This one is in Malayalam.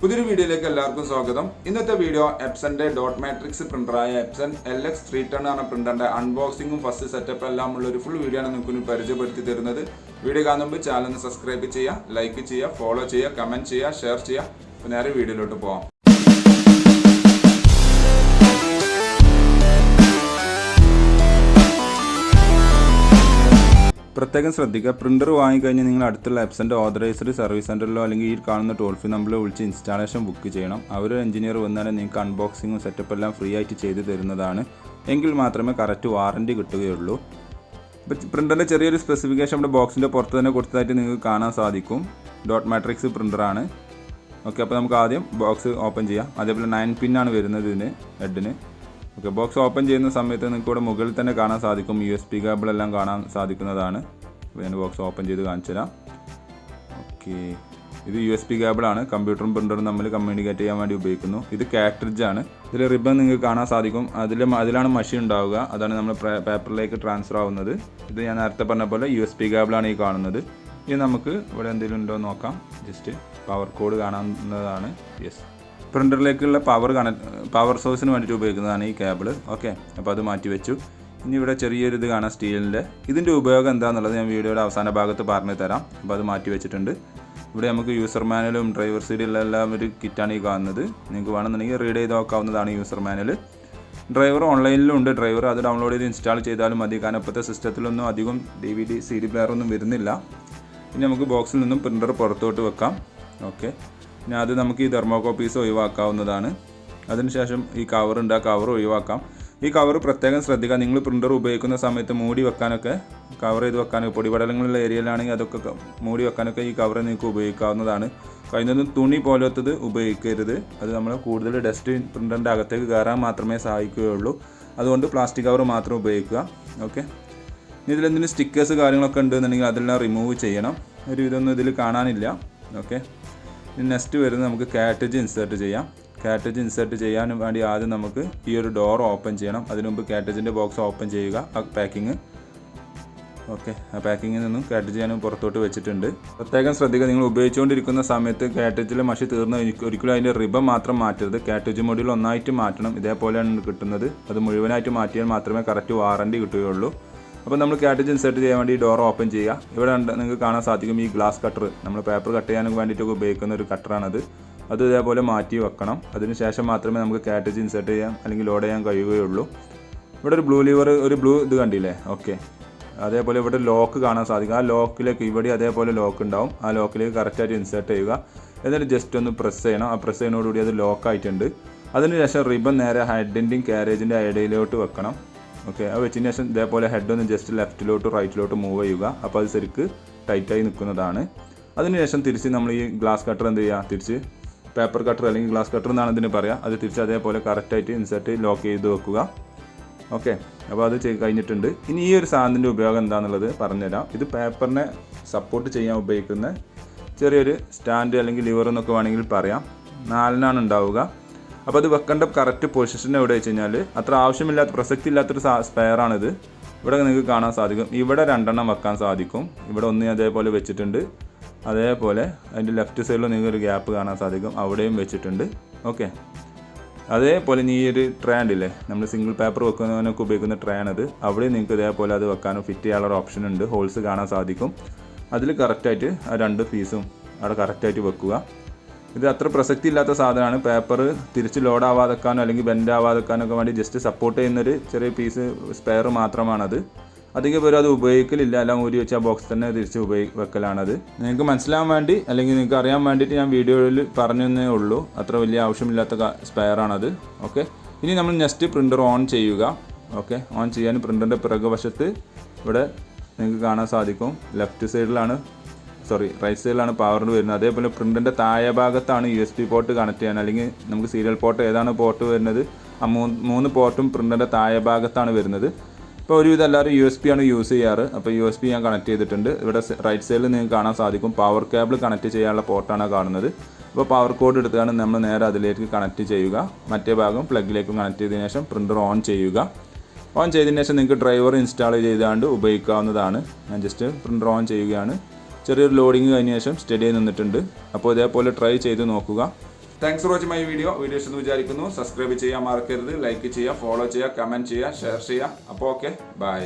പുതിയൊരു വീഡിയോയിലേക്ക് എല്ലാവർക്കും സ്വാഗതം. ഇന്നത്തെ വീഡിയോ എപ്സന്റെ ഡോട്ട് മാട്രിക്സ് പ്രിന്ററായ എപ്സൺ LX310 എന്ന പ്രിന്ററിന്റെ അൺബോക്സിംഗും ഫസ്റ്റ് സെറ്റപ്പ് എല്ലാം ഉള്ള ഒരു ഫുൾ വീഡിയോ ആണ് നിങ്ങൾക്ക് പരിചയപ്പെടുത്തി തരുന്നത്. വീഡിയോ കാണുമ്പോൾ ചാനൽ സബ്സ്ക്രൈബ് ചെയ്യുക, ലൈക്ക് ചെയ്യുക, ഫോളോ ചെയ്യുക, കമന്റ് ചെയ്യുക, ഷെയർ ചെയ്യുക. അപ്പോൾ നേരെ വീഡിയോയിലോട്ട് പോകാം. പ്രത്യേകം ശ്രദ്ധിക്കുക, പ്രിൻ്റർ വാങ്ങിക്കഴിഞ്ഞാൽ നിങ്ങൾ അടുത്തുള്ള എപ്സൻ്റെ ഓതറൈസ്ഡ് സർവീസ് സെൻറ്ററിലോ അല്ലെങ്കിൽ ഈ കാണുന്ന ടോൾ ഫ്രീ നമ്പറിലോ വിളിച്ച് ഇൻസ്റ്റാളേഷൻ ബുക്ക് ചെയ്യണം. അവർ എഞ്ചിനീയർ വന്നാൽ നിങ്ങൾക്ക് അൺബോക്സിങ്ങും സെറ്റപ്പ് എല്ലാം ഫ്രീ ആയിട്ട് ചെയ്ത് തരുന്നതാണ്. എങ്കിൽ മാത്രമേ കറക്റ്റ് വാറൻറ്റി കിട്ടുകയുള്ളൂ. ഇപ്പോൾ പ്രിൻ്ററിൻ്റെ ചെറിയൊരു സ്പെസിഫിക്കേഷൻ നമ്മുടെ ബോക്സിൻ്റെ പുറത്ത് തന്നെ കൊടുത്തതായിട്ട് നിങ്ങൾക്ക് കാണാൻ സാധിക്കും. Dot matrix പ്രിൻ്ററാണ്. ഓക്കെ, അപ്പോൾ നമുക്ക് ആദ്യം ബോക്സ് ഓപ്പൺ ചെയ്യാം. അതേപോലെ 9 പിന്നാണ് വരുന്നത് ഇതിന് ഹെഡിന്. ഓക്കെ, ബോക്സ് ഓപ്പൺ ചെയ്യുന്ന സമയത്ത് നിങ്ങൾക്ക് ഇവിടെ മുകളിൽ തന്നെ കാണാൻ സാധിക്കും USB കേബിളെല്ലാം കാണാൻ സാധിക്കുന്നതാണ്. അപ്പോൾ ഞാൻ ബോക്സ് ഓപ്പൺ ചെയ്ത് കാണിച്ചു തരാം. ഓക്കെ, ഇത് USB കേബിളാണ്. കമ്പ്യൂട്ടറും പ്രിൻ്ററും തമ്മിൽ കമ്മ്യൂണിക്കേറ്റ് ചെയ്യാൻ വേണ്ടി ഉപയോഗിക്കുന്നു. ഇത് കാട്രിഡ്ജാണ്. ഇതിൽ റിബൺ നിങ്ങൾക്ക് കാണാൻ സാധിക്കും. അതിലാണ് മഷി ഉണ്ടാവുക. അതാണ് നമ്മൾ പേപ്പറിലേക്ക് ട്രാൻസ്ഫർ ആവുന്നത്. ഇത് ഞാൻ നേരത്തെ പറഞ്ഞ പോലെ USB കേബിളാണ് ഈ കാണുന്നത്. ഇനി നമുക്ക് ഇവിടെ എന്തെങ്കിലും ഉണ്ടോ എന്ന് നോക്കാം. ജസ്റ്റ് പവർ കോഡ് കാണാവുന്നതാണ്. യെസ്, പ്രിൻ്ററിലേക്കുള്ള പവർ സോഴ്സിന് വേണ്ടിയിട്ട് ഉപയോഗിക്കുന്നതാണ് ഈ കേബിൾ. ഓക്കെ, അപ്പോൾ അത് മാറ്റി വെച്ചു. ഇനി ഇവിടെ ചെറിയൊരു ഇത് കാണാം സ്റ്റീലിൻ്റെ. ഇതിൻ്റെ ഉപയോഗം എന്താണെന്നുള്ളത് ഞാൻ വീഡിയോയുടെ അവസാന ഭാഗത്ത് പറഞ്ഞു തരാം. അപ്പോൾ അത് മാറ്റി വെച്ചിട്ടുണ്ട്. ഇവിടെ നമുക്ക് യൂസർ മാനുവലും ഡ്രൈവർ സീഡിലുള്ള എല്ലാം ഒരു കിറ്റാണ് ഈ കാണുന്നത്. നിങ്ങൾക്ക് വേണമെന്നുണ്ടെങ്കിൽ റീഡ് ചെയ്ത് നോക്കാവുന്നതാണ് യൂസർ മാനുവൽ. ഡ്രൈവർ ഓൺലൈനിലും ഉണ്ട്. ഡ്രൈവർ അത് ഡൗൺലോഡ് ചെയ്ത് ഇൻസ്റ്റാൾ ചെയ്താലും മതി. കാരണം ഇപ്പോഴത്തെ സിസ്റ്റത്തിലൊന്നും അധികം DVD CD പ്ലെയർ ഒന്നും വരുന്നില്ല. ഇനി നമുക്ക് ബോക്സിൽ നിന്നും പ്രിൻ്റർ പുറത്തോട്ട് വെക്കാം. ഓക്കെ, ഇനി അത് നമുക്ക് ഈ തെർമോകോപ്പീസ് ഒഴിവാക്കാവുന്നതാണ്. അതിനുശേഷം ഈ കവറുണ്ട്, ആ കവർ ഒഴിവാക്കാം. ഈ കവർ പ്രത്യേകം ശ്രദ്ധിക്കുക. നിങ്ങൾ പ്രിൻ്റർ ഉപയോഗിക്കുന്ന സമയത്ത് മൂടി വെക്കാനൊക്കെ, കവർ ചെയ്ത് വെക്കാനൊക്കെ, പൊടിപടലങ്ങളുള്ള ഏരിയയിലാണെങ്കിൽ അതൊക്കെ മൂടി വെക്കാനൊക്കെ ഈ കവർ നിങ്ങൾക്ക് ഉപയോഗിക്കാവുന്നതാണ്. കഴിയുന്നതും തുണി പോലത്തത് ഉപയോഗിക്കരുത്. അത് നമ്മൾ കൂടുതൽ ഡസ്റ്റ് പ്രിൻ്ററിൻ്റെ അകത്തേക്ക് കയറാൻ മാത്രമേ സഹായിക്കുകയുള്ളൂ. അതുകൊണ്ട് പ്ലാസ്റ്റിക് കവർ മാത്രം ഉപയോഗിക്കുക. ഓക്കെ, ഇനി ഇതിലെന്തെങ്കിലും സ്റ്റിക്കേഴ്സ് കാര്യങ്ങളൊക്കെ ഉണ്ടെന്നുണ്ടെങ്കിൽ അതെല്ലാം റിമൂവ് ചെയ്യണം. ഒരു ഇതൊന്നും ഇതിൽ കാണാനില്ല. ഓക്കെ, ഇനി നെക്സ്റ്റ് വരുന്നത് നമുക്ക് കാറ്റേജ് ഇൻസേർട്ട് ചെയ്യാം. കാറ്റേജ് ഇൻസേർട്ട് ചെയ്യാനും വേണ്ടി ആദ്യം നമുക്ക് ഈ ഒരു ഡോർ ഓപ്പൺ ചെയ്യണം. അതിനു മുമ്പ് കാറ്റേജിൻ്റെ ബോക്സ് ഓപ്പൺ ചെയ്യുക. ആ പാക്കിങ്, ഓക്കെ, ആ പാക്കിങ്ങിൽ നിന്നും കാറ്റേജ് ചെയ്യാനും പുറത്തോട്ട് വെച്ചിട്ടുണ്ട്. പ്രത്യേകം ശ്രദ്ധിക്കുക, നിങ്ങൾ ഉപയോഗിച്ചുകൊണ്ടിരിക്കുന്ന സമയത്ത് കാറ്റേജിലെ മഷി തീർന്ന് ഒരിക്കലും അതിൻ്റെ റിബൺ മാത്രം മാറ്റരുത്. കാറ്റേജ് മൊഡ്യൂൾ ഒന്നായിട്ട് മാറ്റണം. ഇതേപോലെയാണ് കിട്ടുന്നത്. അത് മുഴുവനായിട്ട് മാറ്റിയാൽ മാത്രമേ കറക്റ്റ് വാറൻറ്റി കിട്ടുകയുള്ളൂ. അപ്പോൾ നമ്മൾ കാറ്റേജ് ഇൻസേർട്ട് ചെയ്യാൻ വേണ്ടി ഡോർ ഓപ്പൺ ചെയ്യുക. ഇവിടെ നിങ്ങൾക്ക് കാണാൻ സാധിക്കും ഈ ഗ്ലാസ് കട്ടർ. നമ്മൾ പേപ്പർ കട്ട് ചെയ്യാനും വേണ്ടിയിട്ടൊക്കെ ഉപയോഗിക്കുന്ന ഒരു കട്ടറാണത്. അത് ഇതേപോലെ മാറ്റി വെക്കണം. അതിനുശേഷം മാത്രമേ നമുക്ക് കാറ്റേജ് ഇൻസേർട്ട് ചെയ്യാൻ അല്ലെങ്കിൽ ലോഡ് ചെയ്യാൻ കഴിയുകയുള്ളൂ. ഇവിടെ ഒരു ബ്ലൂ ലിവർ, ഒരു ബ്ലൂ ഇത് കണ്ടില്ലേ? ഓക്കെ, അതേപോലെ ഇവിടെ ലോക്ക് കാണാൻ സാധിക്കും. ആ ലോക്കിലേക്ക് ഇവിടെ അതേപോലെ ലോക്ക് ഉണ്ടാവും. ആ ലോക്കിലേക്ക് കറക്റ്റായിട്ട് ഇൻസേർട്ട് ചെയ്യുക. എന്നിട്ട് ജസ്റ്റ് ഒന്ന് പ്രസ് ചെയ്യണം. ആ പ്രസ് ചെയ്യുന്നതോടുകൂടി അത് ലോക്കായിട്ടുണ്ട്. അതിനുശേഷം റിബൺ നേരെ ഹെഡിൻ്റെയും കാരേജിൻ്റെ ഇടയിലോട്ട് വെക്കണം. ഓക്കെ, അത് വെച്ചതിന് ശേഷം ഇതേപോലെ ഹെഡ് ഒന്ന് ജസ്റ്റ് ലെഫ്റ്റിലോട്ട് റൈറ്റിലോട്ട് മൂവ് ചെയ്യുക. അപ്പോൾ അത് ശരിക്ക് ടൈറ്റായി നിൽക്കുന്നതാണ്. അതിനുശേഷം തിരിച്ച് നമ്മൾ ഈ ഗ്ലാസ് കട്ടർ എന്ത് ചെയ്യുക, തിരിച്ച് പേപ്പർ കട്ടർ അല്ലെങ്കിൽ ഗ്ലാസ് കട്ടർ എന്നാണ് ഇതിന് പറയുക. അത് തിരിച്ച് അതേപോലെ കറക്റ്റായിട്ട് ഇൻസേർട്ട് ലോക്ക് ചെയ്ത് വെക്കുക. ഓക്കെ, അപ്പോൾ അത് കഴിഞ്ഞിട്ടുണ്ട്. ഇനി ഈ ഒരു സാധനത്തിൻ്റെ ഉപയോഗം എന്താണെന്നുള്ളത് പറഞ്ഞുതരാം. ഇത് പേപ്പറിനെ സപ്പോർട്ട് ചെയ്യാൻ ഉപയോഗിക്കുന്ന ചെറിയൊരു സ്റ്റാൻഡ് അല്ലെങ്കിൽ ലിവർ എന്നൊക്കെ വേണമെങ്കിൽ പറയാം. 4 ഉണ്ടാവുക. അപ്പോൾ അത് വെക്കേണ്ട കറക്റ്റ് പൊസിഷൻ എവിടെ വെച്ച് കഴിഞ്ഞാൽ അത്ര ആവശ്യമില്ലാത്ത, പ്രസക്തി ഇല്ലാത്തൊരു സ്പെയറാണിത്. ഇവിടെ നിങ്ങൾക്ക് കാണാൻ സാധിക്കും. ഇവിടെ 2 വെക്കാൻ സാധിക്കും. ഇവിടെ ഒന്ന് അതേപോലെ വെച്ചിട്ടുണ്ട്. അതേപോലെ അതിൻ്റെ ലെഫ്റ്റ് സൈഡിൽ നിങ്ങൾക്ക് ഒരു ഗ്യാപ്പ് കാണാൻ സാധിക്കും. അവിടെയും വെച്ചിട്ടുണ്ട്. ഓക്കെ, അതേപോലെ ഈ ഒരു ട്രേ ഉണ്ടല്ലേ, നമ്മൾ സിംഗിൾ പേപ്പർ വെക്കുന്നതിനൊക്കെ ഉപയോഗിക്കുന്ന ട്രേ ആണത്. അവിടെ നിങ്ങൾക്ക് ഇതേപോലെ അത് വെക്കാനും ഫിറ്റ് ചെയ്യാനുള്ള ഓപ്ഷൻ ഉണ്ട്. ഹോൾസ് കാണാൻ സാധിക്കും. അതിൽ കറക്റ്റായിട്ട് ആ 2 പീസും അവിടെ കറക്റ്റായിട്ട് വെക്കുക. ഇത് അത്ര പ്രസക്തി ഇല്ലാത്ത സാധനമാണ്. പേപ്പർ തിരിച്ച് ലോഡ് ആവാതെക്കാനോ അല്ലെങ്കിൽ ബെൻഡ് ആവാതെക്കാനൊക്കെ വേണ്ടി ജസ്റ്റ് സപ്പോർട്ട് ചെയ്യുന്നൊരു ചെറിയ പീസ് സ്പെയർ മാത്രമാണത്. അധികം പേരും അത് ഉപയോഗിക്കലില്ല. എല്ലാം ഊരി വെച്ച് ആ ബോക്സ് തന്നെ തിരിച്ച് വെക്കലാണത്. നിങ്ങൾക്ക് മനസ്സിലാവാൻ വേണ്ടി അല്ലെങ്കിൽ നിങ്ങൾക്ക് അറിയാൻ വേണ്ടിയിട്ട് ഞാൻ വീഡിയോയിൽ പറഞ്ഞതേ ഉള്ളൂ. അത്ര വലിയ ആവശ്യമില്ലാത്ത സ്പെയറാണത്. ഓക്കെ, ഇനി നമ്മൾ നെക്സ്റ്റ് പ്രിൻ്റർ ഓൺ ചെയ്യുക. ഓക്കെ, ഓൺ ചെയ്യാൻ പ്രിൻ്ററിൻ്റെ പിറകുവശത്ത് ഇവിടെ നിങ്ങൾക്ക് കാണാൻ സാധിക്കും. റൈറ്റ് സൈഡിലാണ് പവർ വരുന്നത്. അതേപോലെ പ്രിൻ്റിൻ്റെ താഴെ ഭാഗത്താണ് USB പോർട്ട് കണക്ട് ചെയ്യാൻ, അല്ലെങ്കിൽ നമുക്ക് സീരിയൽ പോർട്ട് ഏതാണ് പോർട്ട് വരുന്നത്, ആ 3 പോർട്ടും പ്രിൻ്റിൻ്റെ താഴെ ഭാഗത്താണ് വരുന്നത്. ഇപ്പോൾ ഒരുവിധം എല്ലാവരും USB ആണ് യൂസ് ചെയ്യാറ്. അപ്പോൾ USB ഞാൻ കണക്ട് ചെയ്തിട്ടുണ്ട്. ഇവിടെ റൈറ്റ് സൈഡിൽ നിങ്ങൾക്ക് കാണാൻ സാധിക്കും പവർ കേബിൾ കണക്ട് ചെയ്യാനുള്ള പോർട്ടാണ് കാണുന്നത്. അപ്പോൾ പവർ കോഡ് എടുത്താണ് നമ്മൾ നേരെ അതിലേക്ക് കണക്ട് ചെയ്യുക. മറ്റേ ഭാഗം പ്ലഗിലേക്ക് കണക്ട് ചെയ്തതിനു ശേഷം പ്രിൻ്റർ ഓൺ ചെയ്യുക. ഓൺ ചെയ്തതിനു ശേഷം നിങ്ങൾക്ക് ഡ്രൈവർ ഇൻസ്റ്റാൾ ചെയ്താണ്ട് ഉപയോഗിക്കാവുന്നതാണ്. ഞാൻ ജസ്റ്റ് പ്രിൻ്റർ ഓൺ ചെയ്യുകയാണ്. ചെറിയൊരു ലോഡിങ് കഴിഞ്ഞ ശേഷം സ്റ്റഡി ആയി നിന്നിട്ടുണ്ട്. അപ്പോൾ ഇതേപോലെ ട്രൈ ചെയ്ത് നോക്കുക. Thanks for watching my video ഇഷ്ടമെന്ന് വിചാരിക്കുന്നു. സബ്സ്ക്രൈബ് ചെയ്യാൻ മറക്കരുത്, ലൈക്ക് ചെയ്യുക, ഫോളോ ചെയ്യുക, കമൻറ്റ് ചെയ്യുക, ഷെയർ ചെയ്യുക. അപ്പോൾ ഓക്കെ, ബൈ.